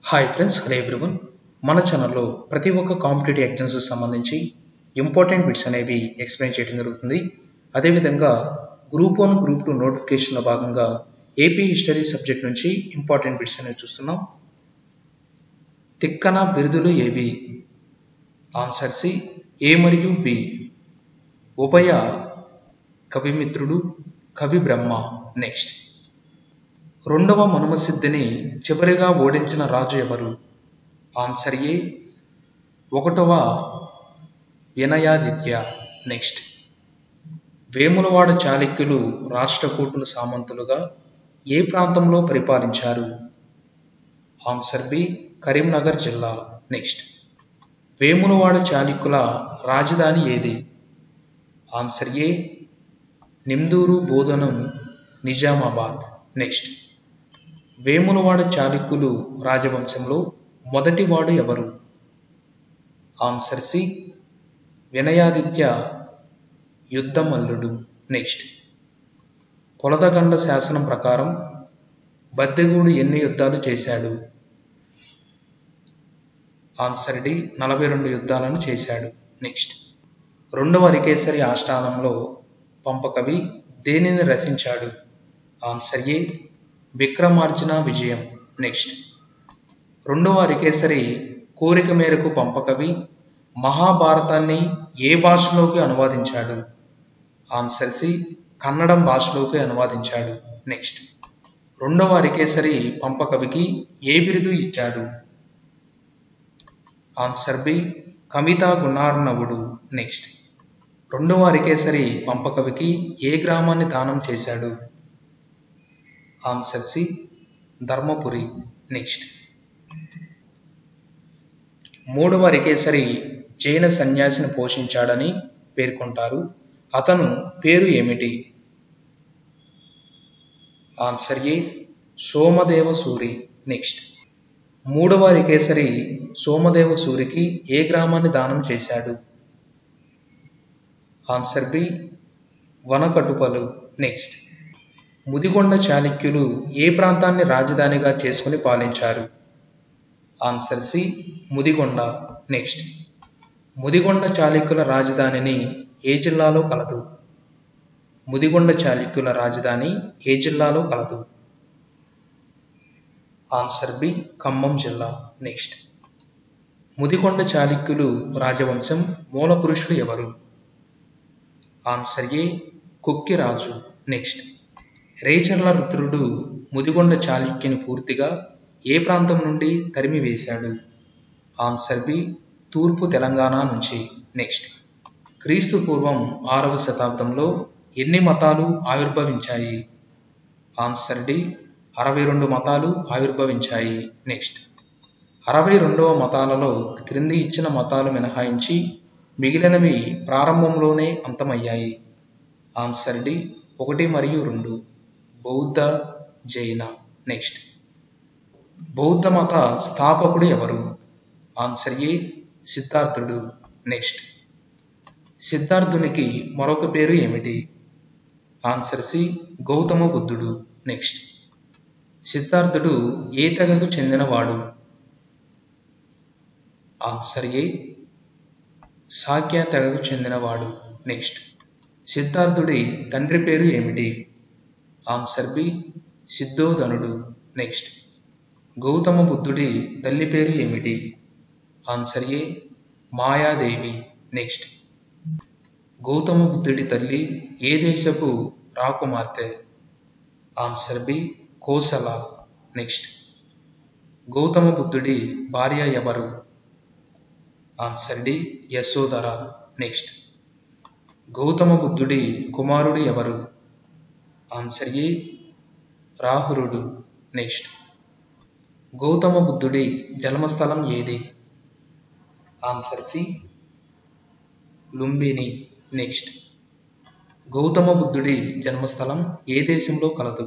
Hi friends, hello everyone. మన ఛానల్లో ప్రతి ఒక్క కాంపిటేటివ్ ఎగ్జామ్స్ సంబంధించి ఇంపార్టెంట్ బిట్స్ అనేవి ఎక్స్ప్లెయిన్ చేయడం జరుగుతుంది. అదేవిధంగా గ్రూప్ 1, గ్రూప్ 2 నోటిఫికేషన్లో భాగంగా ఏపీ హిస్టరీ సబ్జెక్ట్ నుంచి ఇంపార్టెంట్ బిట్స్ అనేవి చూస్తున్నాం. తిక్కన బిరుదులు ఏవి? ఆన్సర్ సి, ఏ మరియు బి. ఉభయ కవిమిత్రుడు, కవి బ్రహ్మ. నెక్స్ట్, రెండవ మనుమసిద్ధిని చివరిగా ఓడించిన రాజు ఎవరు? ఆన్సర్ ఏ, 1వ వినయాదిత్య. నెక్స్ట్, వేములవాడ చాళుక్యులు రాష్ట్రకూటుల సామంతులుగా ఏ ప్రాంతంలో పరిపాలించారు? ఆన్సర్ బి, కరీంనగర్ జిల్లా. నెక్స్ట్, వేములవాడ చాళుక్యుల రాజధాని ఏది? Answer A, Nimduru Bodhanam, Nizamabad. Next, Vemulawada చాళుక్యులు రాజవంశంలో మొదటివాడు ఎవరు? ఆన్సర్ సి, వినయాదిత్య యుద్ధమల్లుడు. నెక్స్ట్, కొలదగండ శాసనం ప్రకారం బద్దెగూడు ఎన్ని యుద్ధాలు చేశాడు? ఆన్సర్ డి, 42 యుద్ధాలను చేశాడు. నెక్స్ట్, రెండవ అరికేసరి ఆస్థానంలో పంపకవి దేనిని రచించాడు? ఆన్సర్ ఏ, విక్రమార్జున విజయం. నెక్స్ట్, రెండవ అరికేసరి కోరిక మేరకు పంపకవి మహాభారతాన్ని ఏ భాషలోకి అనువాదించాడు? ఆన్సర్ సి, కన్నడం భాషలోకి అనువాదించాడు. నెక్స్ట్, రెండవ అరికేసరి పంపకవికి ఏ బిరుదు ఇచ్చాడు? ఆన్సర్ బి, కవితా గుణార్ణవుడు. నెక్స్ట్, రెండవ అరికేసరి పంపకవికి ఏ గ్రామాన్ని దానం చేశాడు? Answer C, Dharmapuri. నెక్స్ట్, మూడవ అరికేసరి జైన సన్యాసిని పోషించాడని పేర్కొంటారు. అతను పేరు ఏమిటి? Answer A, Somadeva Suri. Next, మూడవ అరికేసరి సోమదేవ సూరికి ఏ గ్రామాన్ని దానం చేశాడు? ఆన్సర్ బి, వనకటుపలు. నెక్స్ట్, ముదిగొండ చాళుక్యులు ఏ ప్రాంతాన్ని రాజధానిగా చేసుకుని పాలించారు? Answer C, Mudigonda. Next, Mudigonda చాళుక్యుల రాజధానిని ఏ జిల్లాలో కలదు? ముదిగొండ చాళుక్యుల రాజధాని ఏ జిల్లాలో కలదు? ఆన్సర్ బి, ఖమ్మం జిల్లా. నెక్స్ట్, ముదిగొండ చాళుక్యులు రాజవంశం మూల పురుషుడు ఎవరు? ఆన్సర్ ఏ, కొక్కిరాజు. నెక్స్ట్, రేచర్ల రుద్రుడు ముదిగొండ చాళుక్యుని పూర్తిగా ఏ ప్రాంతం నుండి తరిమి వేశాడు? ఆన్సర్ బి, తూర్పు తెలంగాణ నుంచి. నెక్స్ట్, క్రీస్తు పూర్వం 6వ శతాబ్దంలో ఎన్ని మతాలు ఆవిర్భవించాయి? ఆన్సర్ డి, 62 మతాలు ఆవిర్భవించాయి. నెక్స్ట్, 62వ మతాలలో క్రింది ఇచ్చిన మతాలు మినహాయించి మిగిలినవి ప్రారంభంలోనే అంతమయ్యాయి. ఆన్సర్ డి, 1 మరియు 2, బౌద్ధ, జైన. నెక్స్ట్, బౌద్ధ మత స్థాపకుడు ఎవరు? ఆన్సర్ ఏ, సిద్ధార్థుడు. నెక్స్ట్, సిద్ధార్థునికి మరొక పేరు ఏమిటి? ఆన్సర్ సి, గౌతమ బుద్ధుడు. నెక్స్ట్, సిద్ధార్థుడు ఏ తెగకు చెందినవాడు? ఆన్సర్ ఏ, శాక్య తెగకు చెందినవాడు. నెక్స్ట్, సిద్ధార్థుడి తండ్రి పేరు ఏమిటి? ఆన్సర్ బి, సిద్ధోధనుడు. నెక్స్ట్, గౌతమ బుద్ధుడి తల్లి పేరు ఏమిటి? Answer A, Mayadevi. Next, Gautama బుద్ధుడి తల్లి ఏ దేశపు రాకుమార్తె? Answer B, Kosala. Next, Gautama బుద్ధుడి భార్య ఎవరు? Answer D, Yashodhara. Next, Gautama బుద్ధుడి కుమారుడు ఎవరు? ఆన్సర్ ఏ, రాహులుడు. నెక్స్ట్, గౌతమ బుద్ధుడి జన్మస్థలం ఏది? Answer C, Lumbini. Next, Gautama బుద్ధుడి జన్మస్థలం ఏ దేశంలో కలదు?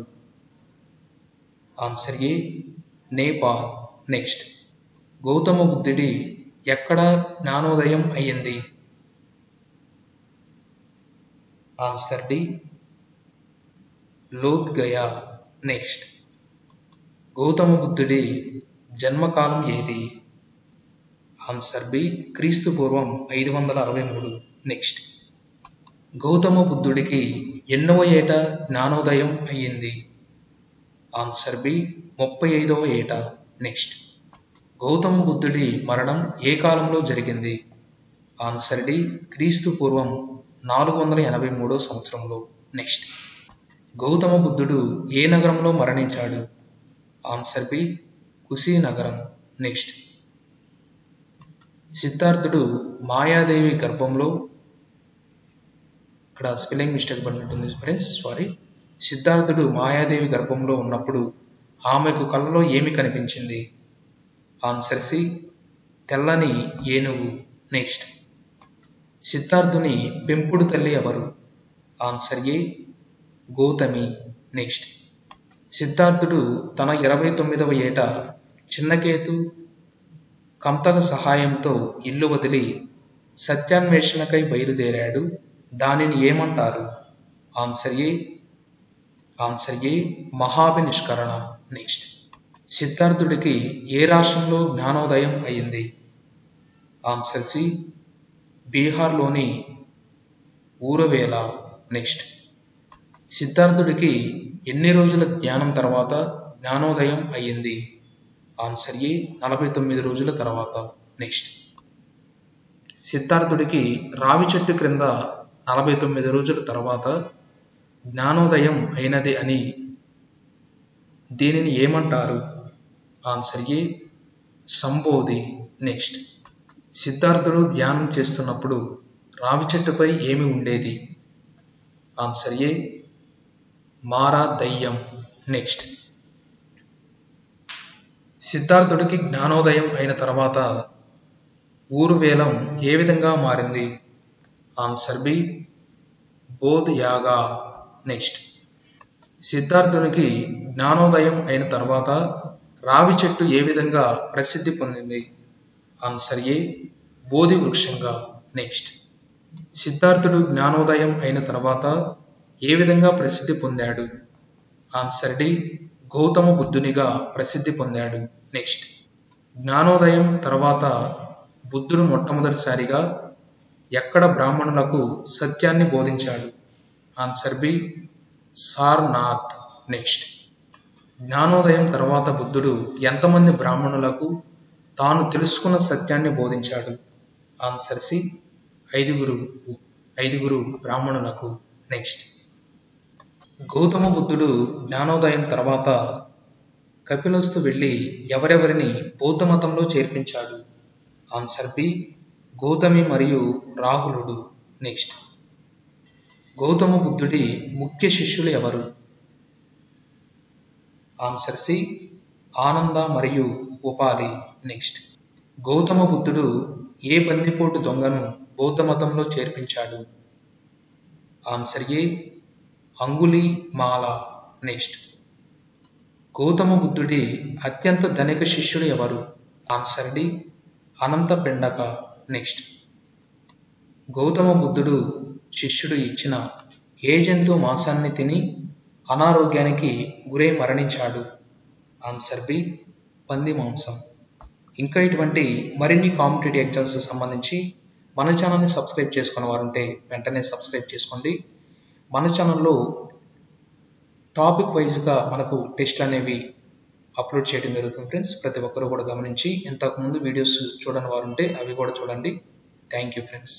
Answer A, Nepal. Next, Gautama బుద్ధుడి ఎక్కడ జ్ఞానోదయం అయ్యింది? ఆన్సర్ డి, లోద్గయ. నెక్స్ట్, గౌతమ బుద్ధుడి జన్మకాలం ఏది? ఆన్సర్ బి క్రీస్తు పూర్వం 563. నెక్స్ట్ గౌతమ బుద్ధుడికి ఎన్నవ ఏట జ్ఞానోదయం అయ్యింది? ఆన్సర్ బి 35వ ఏట. నెక్స్ట్ గౌతమ బుద్ధుడి మరణం ఏ కాలంలో జరిగింది? ఆన్సర్ డి క్రీస్తు పూర్వం 483 సంవత్సరంలో. నెక్స్ట్ గౌతమ బుద్ధుడు ఏ నగరంలో మరణించాడు? Answer B Kushinagaram. నెక్స్ట్ సిద్ధార్థుడు మాయాదేవి గర్భంలో, ఇక్కడ స్పెల్లింగ్ మిస్టేక్ పడినట్టుంది ఫ్రెండ్స్, సారీ. సిద్ధార్థుడు మాయాదేవి గర్భంలో ఉన్నప్పుడు ఆమెకు కలలో ఏమి కనిపించింది? ఆన్సర్ సి తెల్లని ఏనుగు. నెక్స్ట్ సిద్ధార్థుని పెంపుడు తల్లి ఎవరు? ఆన్సర్ ఏ గౌతమి. నెక్స్ట్ సిద్ధార్థుడు తన 29వ ఏట చిన్నకేతు కంతక సహాయంతో ఇల్లు వదిలి సత్యాన్వేషణకై బయలుదేరాడు. దానిని ఏమంటారు? ఆన్సర్ ఏ మహాభినిష్కరణ. నెక్స్ట్ సిద్ధార్థుడికి ఏ రాష్ట్రంలో జ్ఞానోదయం అయింది? ఆన్సర్ సి బీహార్లోని ఊరవేల. నెక్స్ట్ సిద్ధార్థుడికి ఎన్ని రోజుల ధ్యానం తర్వాత జ్ఞానోదయం అయ్యింది? ఆన్సర్ ఏ 49 రోజుల తర్వాత. నెక్స్ట్ సిద్ధార్థుడికి రావి చెట్టు క్రింద 49 రోజుల తర్వాత జ్ఞానోదయం అయినది అని దీనిని ఏమంటారు? ఆన్సర్ ఏ సంబోధి. నెక్స్ట్ సిద్ధార్థుడు ధ్యానం చేస్తున్నప్పుడు రావి చెట్టుపై ఏమి ఉండేది? ఆన్సర్ ఏ మారా దయ్యం. నెక్స్ట్ సిద్ధార్థుడికి జ్ఞానోదయం అయిన తర్వాత ఊరువేలం ఏ విధంగా మారింది? Answer B Bodh Gaya. Next సిద్ధార్థునికి జ్ఞానోదయం అయిన తర్వాత రావి చెట్టు ఏ విధంగా ప్రసిద్ధి పొందింది? ఆన్సర్ ఏ బోధి వృక్షంగా. నెక్స్ట్ సిద్ధార్థుడు జ్ఞానోదయం అయిన తర్వాత ఏ విధంగా ప్రసిద్ధి పొందాడు? ఆన్సర్ డి గౌతమ బుద్ధునిగా ప్రసిద్ధి పొందాడు. నెక్స్ట్ జ్ఞానోదయం తర్వాత బుద్ధుడు మొట్టమొదటిసారిగా ఎక్కడ బ్రాహ్మణులకు సత్యాన్ని బోధించాడు? Answer B Sarnath. నెక్స్ట్ జ్ఞానోదయం తర్వాత బుద్ధుడు ఎంతమంది బ్రాహ్మణులకు తాను తెలుసుకున్న సత్యాన్ని బోధించాడు? ఆన్సర్ సి ఐదుగురు బ్రాహ్మణులకు. నెక్స్ట్ గౌతమ బుద్ధుడు జ్ఞానోదయం తర్వాత కపిలవస్తు వెళ్ళి ఎవరెవరిని బౌద్ధ మతంలో చేర్పించాడు? ఆన్సర్ బి గౌతమి మరియు రాహులుడు. నెక్స్ట్ గౌతమ బుద్ధుడి ముఖ్య శిష్యులు ఎవరు? ఆన్సర్ సి ఆనంద మరియు ఉపాలి. నెక్స్ట్ గౌతమ బుద్ధుడు ఏ బందిపోటు దొంగను బౌద్ధ మతంలో చేర్పించాడు? ఆన్సర్ ఏ అంగుళి మాల. నెక్స్ట్ గౌతమ బుద్ధుడి అత్యంత ధనిక శిష్యుడు ఎవరు? ఆన్సర్ డి అనంత పిండక. నెక్స్ట్ గౌతమ బుద్ధుడు శిష్యుడు ఇచ్చిన ఏ జంతువు మాంసాన్ని తిని అనారోగ్యానికి గురై మరణించాడు? ఆన్సర్ బి పంది మాంసం. ఇంకా ఇటువంటి మరిన్ని కాంపిటేటివ్ ఎగ్జామ్స్ సంబంధించి మన ఛానల్ని సబ్స్క్రైబ్ చేసుకున్న వారు ఉంటే వెంటనే సబ్స్క్రైబ్ చేసుకోండి. మన ఛానల్లో టాపిక్ వైజ్గా మనకు టెస్ట్లు అనేవి అప్లోడ్ చేయడం జరుగుతుంది ఫ్రెండ్స్. ప్రతి ఒక్కరు కూడా గమనించి ఇంతకుముందు వీడియోస్ చూడని వారు ఉంటే అవి కూడా చూడండి. Thank you friends.